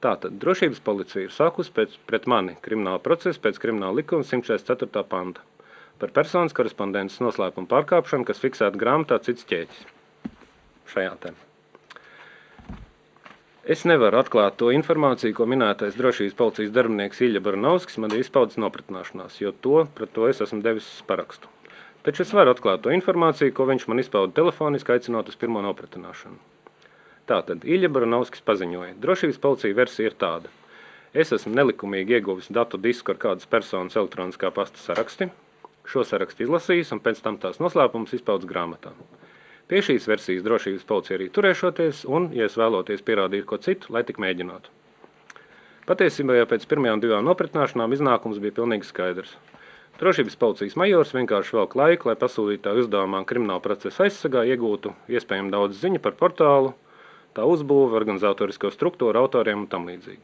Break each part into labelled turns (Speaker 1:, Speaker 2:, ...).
Speaker 1: Tātad drošības policija ir sākusi pret mani kriminālu procesu pēc krimināla likuma 144. panta par personas korespondences noslēpumu pārkāpšanu, kas fiksēta grāmatā cits ķēķis. Šajā te. Es nevaru atklāt to informāciju, ko minētais drošības policijas darbinieks Ilja Baranovskis man ir izpaudis nopratināšanās, jo pret to es esmu devis parakstu. Taču es varu atklāt to informāciju, ko viņš man izpauda telefoniski, aicinot uz pirmo nopratināšanu. Tātad Ilja Baranovskis paziņoja, drošības policija versija ir tāda. Es esmu nelikumīgi ieguvis datu disku ar kādas personas elektroniskā pasta saraksti, šo sarakstu izlasījis un pēc tam tās noslēpumus izpaudis grāmatā. Pie šīs versijas drošības policija arī turēšoties un, ja es vēloties pierādīt ko citu, lai tik mēģinātu. Patiesībā jau pēc pirmajām 2 nopratināšanām iznākums bija pilnīgi skaidrs. Drošības policijas majors vienkārši velk laiku, lai pasūtītā uzdevumā krimināla procesa aizsargā iegūtu iespējami daudz ziņu par portālu, tā uzbūve, organizatorisko struktūru, autoriem un tam līdzīgi.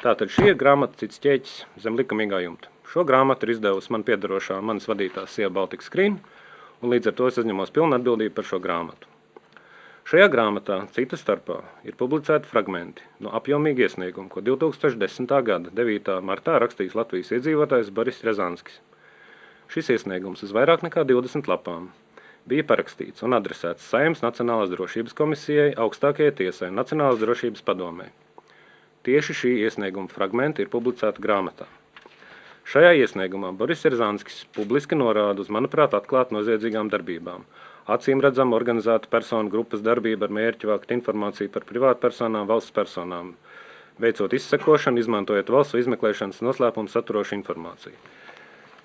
Speaker 1: Tātad šī ir grāmata cits ķēķis zem likumīgā jumta. Šo grāmatu ir izdevusi man piedarošā manas vadītās sieva Baltika Screen, un līdz ar to es uzņemos pilnu atbildību par šo grāmatu. Šajā grāmatā, cita starpā, ir publicēti fragmenti no apjomīga iesnieguma, ko 2010. gada 9. martā rakstījis Latvijas iedzīvotājs Boris Rjazanskis. Šis iesniegums uz vairāk nekā 20 lapām bija parakstīts un adresēts Saeimas Nacionālās drošības komisijai, augstākajai tiesai un Nacionālās drošības padomei. Tieši šī iesnieguma fragmenti ir publicēti grāmatā. Šajā iesniegumā Boris Rjazanskis publiski norāda uz, manuprāt, atklāt noziedzīgām darbībām. Acīm redzam organizētu personu grupas darbību ar mērķi vākt informāciju par privātpersonām, valsts personām, veicot izsekošanu, izmantojot valsts izmeklēšanas noslēpumu saturošu informāciju.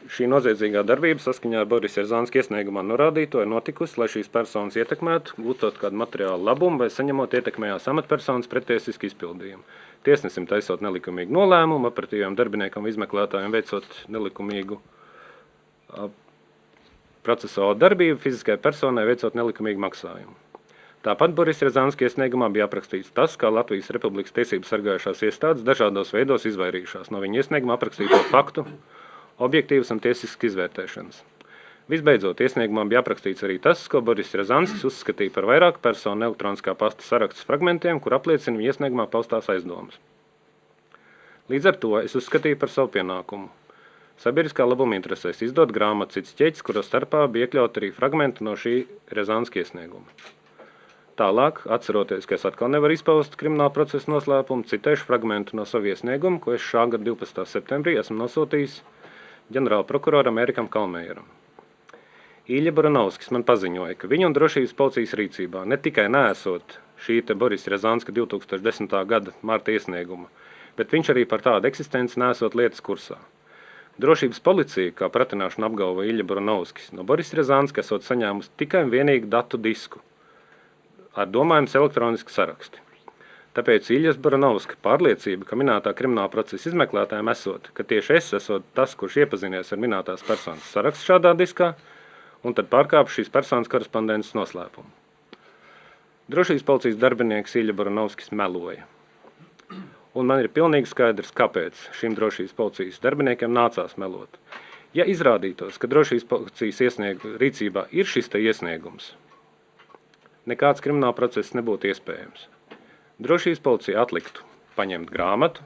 Speaker 1: Šī noziedzīgā darbība saskaņā ar Boris Rjazanski iesniegumā norādīto ir notikusi, lai šīs personas ietekmētu, gūtot kādu materiālu labumu vai saņemot ietekmējās amatpersonas pretiesisku izpildījumu. Tiesnesim taisot nelikumīgu nolēmumu, operatīviem darbiniekam izmeklētājiem veicot nelikumīgu procesuālu darbību, fiziskai personai veicot nelikumīgu maksājumu. Tāpat Boris Rjazanski iesniegumā bija aprakstīts tas, kā Latvijas Republikas tiesību sargājušās iestādes dažādos veidos izvairījušās no viņa iesnieguma aprakstīto faktu, objektīvas un tiesiskas izvērtēšanas. Visbeidzot, iesniegumā bija aprakstīts arī tas, ko Boris Rjazanskis uzskatīja par vairāku personu elektroniskā pasta sarakstas fragmentiem, kur apliecina viņa iesniegumā paustās aizdomas. Līdz ar to es uzskatīju par savu pienākumu. Sabiedriskā labuma interesēs izdot grāmatu cits ķēķis, kura starpā bija iekļaut arī fragmenti no šī Rjazanski iesnieguma. Tālāk, atceroties, ka es atkal nevaru izpaust krimināla procesa noslēpumu, citēšu fragmentu no savu iesniegumu, ko es šā gada 12. septembrī esmu nosūtījis ģenerāla prokuroram Erikam Kalmējeram. Ilja Baranovskis man paziņoja, ka viņa un drošības policijas rīcībā ne tikai neesot šī te Boris Rjazanska 2010. gada marta iesnieguma, bet viņš arī par tādu eksistenci neesot lietas kursā. Drošības policija, kā pratināšana apgalvo Ilja Baranovskis, no Boris Rjazanska esot saņēmusi tikai un vienīgi datu disku ar domājums elektronisku saraksti. Tāpēc Iljas Baranovska pārliecība, ka minētā krimināla procesa izmeklētājiem esot, ka tieši es esot tas, kurš iepazinies ar minētās personas sarakstu šādā diskā, un tad pārkāpa šīs personas korespondences noslēpumu. Drošības policijas darbinieks Ilja Baranovskis meloja. Un man ir pilnīgi skaidrs, kāpēc šim drošības policijas darbiniekiem nācās melot. Ja izrādītos, ka drošības policijas rīcībā ir šis te iesniegums, nekāds krimināla process nebūtu iespējams. Drošības policija atliktu paņemt grāmatu,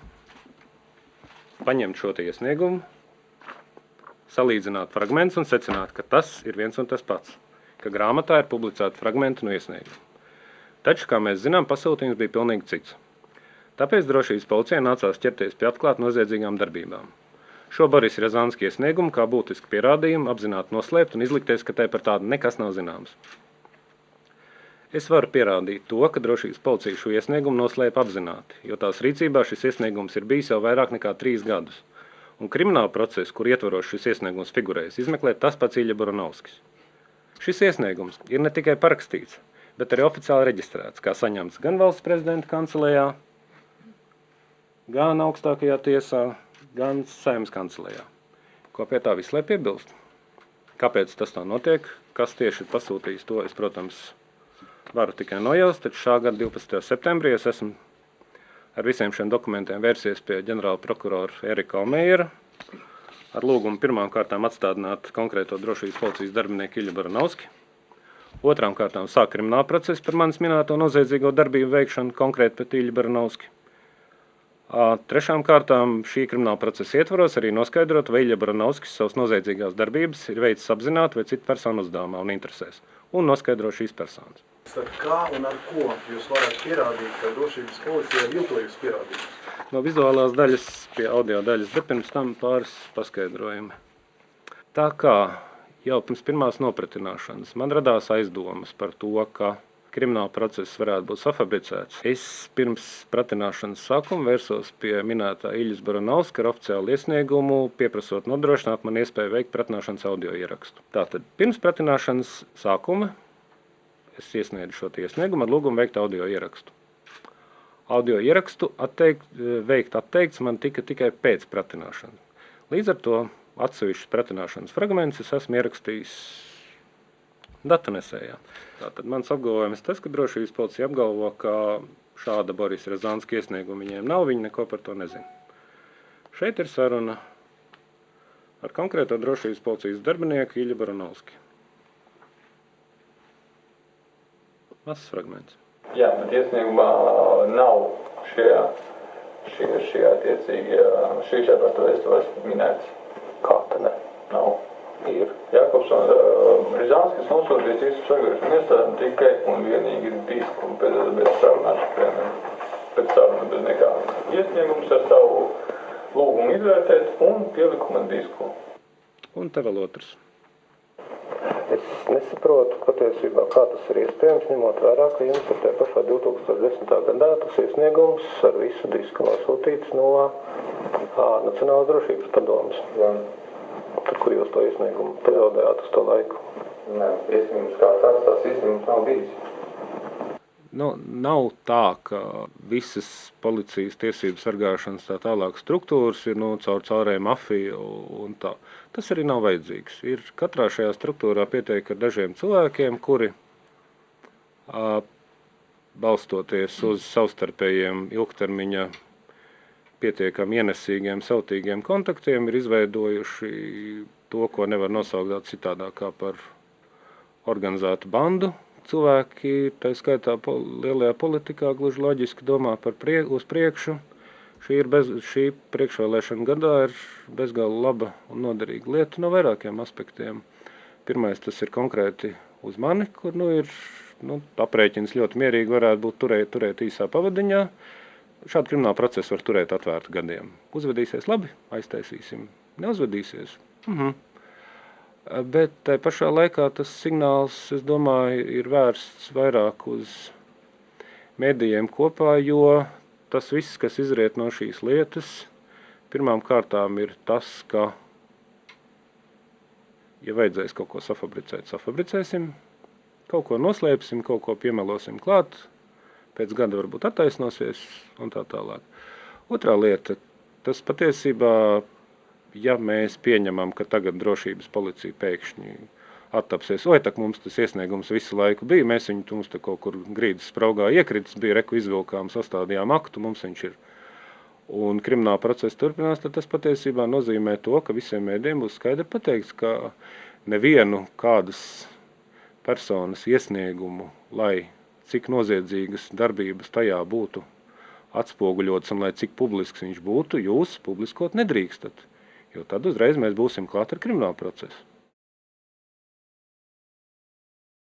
Speaker 1: paņemt šo te iesniegumu, salīdzināt fragmentus un secināt, ka tas ir viens un tas pats, ka grāmatā ir publicēti fragmenti no iesnieguma. Taču, kā mēs zinām, pasūtījums bija pilnīgi cits. Tāpēc drošības policijai nācās ķerties pie atklāt noziedzīgām darbībām. Šo Boris Rjazanski iesniegumu kā būtisku pierādījumu apzināti noslēpt un izlikties, ka tai par tādu nekas nav zināms. Es varu pierādīt to, ka drošības policija šo iesniegumu noslēpa apzināti, jo tās rīcībā šis iesniegums ir bijis jau vairāk nekā 3 gadus. Un krimināla process, kur ietvaros šis iesniegums figurējas, izmeklēt tas pats Ilja Baranovskis. Šis iesniegums ir ne tikai parakstīts, bet arī oficiāli reģistrēts, kā saņemts gan valsts prezidenta kancelējā, gan augstākajā tiesā, gan Saeimas kancelējā. Ko pie tā visu lai piebilst? Kāpēc tas tā notiek? Kas tieši ir pasūtījis to, es, protams, varu tikai nojaust, taču šā gada 12. septembrī es esmu ar visiem šiem dokumentiem vērsies pie ģenerāla prokurora Erika Kalmējera ar lūgumu pirmām kārtām atstādināt konkrēto drošības policijas darbinieku Ilju Baranovski, otrām kārtām sāk krimināla procesu par manis minēto noziedzīgo darbību veikšanu konkrēti pret Ilju Baranovski, Trešām kārtām šī krimināla procesa ietvaros arī noskaidrot, vai Ilja Baranovskis savas noziedzīgās darbības ir veicis apzināti vai citu personu uzdevumā un interesēs, un noskaidrot šīs personas.
Speaker 2: Kā un ar ko jūs varat pierādīt, ka drošības policija ir viltojusi pierādījumus?
Speaker 1: No vizuālās daļas pie audio daļas, bet pirms tam pāris paskaidrojumi. Tā kā jau pirms pirmās nopratināšanas man radās aizdomas par to, ka krimināla process varētu būt safabricēts. Es pirms pratināšanas sākuma vērsos pie minētā Iljas Baranovska ar oficiālu iesniegumu, pieprasot nodrošināt man iespēju veikt pratināšanas audio ierakstu. Tātad pirms pratināšanas sākuma es iesniedzu šo iesniegumu ar lūgumu veikt audio ierakstu. Audio ierakstu veikt atteikts man tikai pēc pratināšanas. Līdz ar to atsevišķus pratināšanas fragmentus es esmu ierakstījis datanesējā. Tātad mans apgalvojums tas, ka drošības policija apgalvo, ka šāda Borisa Razanska iesnieguma viņiem nav, viņi neko par to nezina. Šeit ir saruna ar konkrēto drošības policijas darbinieku Ilju Baranovski. Mazs fragments.
Speaker 3: Jā, bet iesniegumā nav šie attiecīgi, šī čepartojas vairs minēts.
Speaker 4: Kā tā ne?
Speaker 3: Nav.
Speaker 4: Ir.
Speaker 3: Jākops un Rizanskis nosūtīts visu sagatavošanu iestādēm tikai un vienīgi ir disku bez sarunāšanām, pēc saruna bez nekā. Iesniegums ar savu lūgumu izvērtēt un pielikumu disku.
Speaker 1: Un te vēl otrs.
Speaker 4: Es nesaprotu patiesībā, kā tas ir iespējams, ņemot vērā, ka jums ir tajā pašā 2010. gadā tas iesniegums ar visu disku nosūtīts no Nacionālās drošības padomes.
Speaker 3: Jā.
Speaker 4: Tad, kur jūs to iesniegumu pazaudējāt uz to laiku?
Speaker 3: Nē, iesniegums kā tāds, tās iesniegums nav bijis.
Speaker 1: Nav tā, ka visas policijas tiesību sargāšanas tā tālāk struktūras ir caurēji mafija un tā. Tas arī nav vajadzīgs. Ir katrā šajā struktūrā pieteikti ar dažiem cilvēkiem, kuri balstoties uz savstarpējiem ilgtermiņa pietiekami ienesīgiem, sautīgiem kontaktiem ir izveidojuši to, ko nevar nosaukt citādāk kā par organizētu bandu. Cilvēki, tā skaitā lielajā politikā, gluži loģiski domā uz priekšu. Šī priekšvēlēšana gadā ir bezgalīgi laba un noderīga lieta no vairākiem aspektiem. Pirmais, tas ir konkrēti uz mani, kur ir aprēķins ļoti mierīgi varētu būt turēt īsā pavadiņā. Šādu kriminālu procesu var turēt atvērtu gadiem. Uzvedīsies labi, aiztaisīsim. Neuzvedīsies. Bet tai pašā laikā tas signāls, es domāju, ir vērsts vairāk uz medijiem kopā, jo tas viss, kas izriet no šīs lietas, pirmām kārtām ir tas, ka, ja vajadzēs kaut ko safabricēt, safabricēsim, kaut ko noslēpsim, kaut ko piemelosim klāt, pēc gada varbūt attaisnosies un tā tālāk. Otrā lieta, tas patiesībā, ja mēs pieņemam, ka tagad drošības policija pēkšņi attapsies, tak mums tas iesniegums visu laiku bija, mēs viņu mums te kaut kur grīdas spraugā iekritis, bija reku izvilkām, sastādījām aktu, mums viņš ir. Un krimināla procesa turpinās, tad tas patiesībā nozīmē to, ka visiem mēdiem būs skaidri pateikts, ka nevienu kādas personas iesniegumu, lai cik noziedzīgas darbības tajā būtu atspoguļotas un lai cik publisks viņš būtu, jūs publiskot nedrīkstat. Jo tad uzreiz mēs būsim klāt ar kriminālu procesu.